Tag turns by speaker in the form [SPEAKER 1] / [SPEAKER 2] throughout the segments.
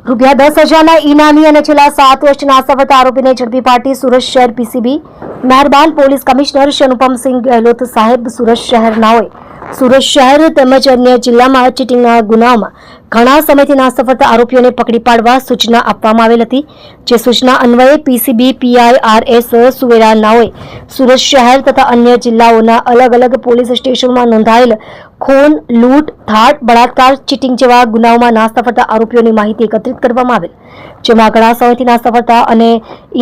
[SPEAKER 1] રૂપિયા 10,000ના ઇનામી અને છેલ્લા 7 વર્ષના સફળતા આરોપીને ઝડપી પાડી સુરત શહેર પીસીબી મહેરબાન પોલીસ કમિશનર અનુપમસિંહ ગેહલોત સાહેબ સુરત શહેરનાઓએ સુરત શહેર તેમજ અન્ય જિલ્લામાં ચીટિંગના ગુનાઓમાં ઘણા સમયથી નાસફળતા આરોપીઓને પકડી પાડવા સૂચના આપવામાં આવેલ હતી, જે સૂચના અન્વયે પીસીબી PIRS સુવેરા નાઓએ સુરત શહેર તથા અન્ય જિલ્લાઓના અલગ અલગ પોલીસ સ્ટેશનોમાં નોંધાયેલ ખૂન, લૂંટ, ધાડ, બળાત્કાર, ચીટિંગ જેવા ગુનાઓમાં નાસફળતા આરોપીઓની માહિતી એકત્રિત કરવામાં આવેલ, જેમાં ઘણા સમયથી નાસફળતા અને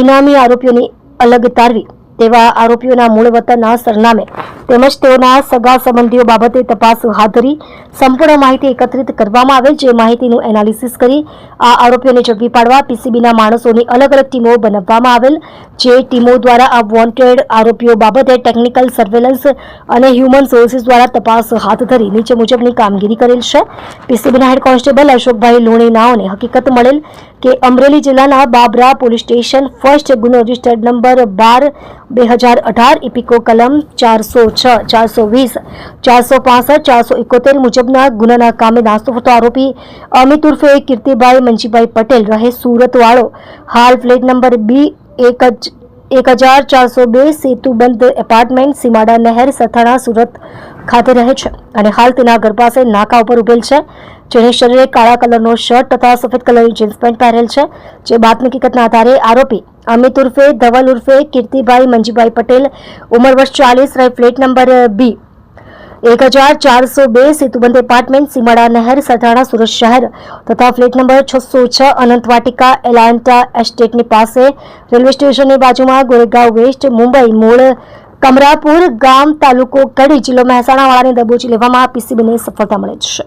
[SPEAKER 1] ઇનામી આરોપીઓની અલગ તારવી તેવા આરોપીઓના મૂળ વતનના સરનામે તેમજ તેઓના સગા સંબંધીઓ બાબતે તપાસ હાથ ધરી સંપૂર્ણ માહિતી એકત્રિત કરવામાં આવેલ, જે માહિતીનું એનાલિસિસ કરી આ આરોપીઓને ઝડપી પાડવા પીસીબીના માણસોની અલગ અલગ ટીમો બનાવવામાં આવેલ, જે ટીમો દ્વારા આ વોન્ટેડ આરોપીઓ બાબતે ટેકનિકલ સર્વેલન્સ અને હ્યુમન સોર્સિસ દ્વારા તપાસ હાથ ધરી નીચે મુજબની કામગીરી કરેલ છે। પીસીબીના હેડ કોન્સ્ટેબલ અશોકભાઈ લોણી નાઓને હકીકત મળેલ કે અમરેલી જિલ્લાના બાબરા પોલીસ સ્ટેશન ફર્સ્ટ ગુનો રજિસ્ટર્ડ નંબર 12/2018 ઇપિકો કલમ 406, 420, 465, 471 મુજબના ગુનાના કામે નાસફળતો આરોપી અમિત ઉર્ફે કીર્તિભાઈ મંજીભાઈ પટેલ રહે સુરત વાળો હાલ ફ્લેટ નંબર B1402 સેતુબંધ એપાર્ટમેન્ટ સીમાડા નહેર સથાણા સુરત ખાતે રહે છે અને હાલ તેના ઘર પાસે નાકા ઉપર ઉભેલ છે, જેને શરીરે કાળા કલરનો શર્ટ તથા સફેદ કલરની જીન્સ પેન્ટ પહેરેલ છે। જે બાતમી હકીકતના આધારે આરોપી અમિત ઉર્ફે ધવલ ઉર્ફે કીર્તિભાઈ મંજીભાઈ પટેલ ઉંમર વર્ષ 40 રહે ફ્લેટ નંબર B1402 સેતુબંધ એપાર્ટમેન્ટ સીમાડા નહેર સથાણા સુરત શહેર તથા ફ્લેટ નંબર 606 અનંત વાટિકા એલાન્ટા એસ્ટેટની પાસે રેલવે સ્ટેશનની બાજુમાં ગોરેગાંવ વેસ્ટ મુંબઈ મૂળ કમરાપુર ગામ તાલુકો કડી જિલ્લો મહેસાણા વાળાને દબોચી લેવામાં પીસીબીને સફળતા મળે છે।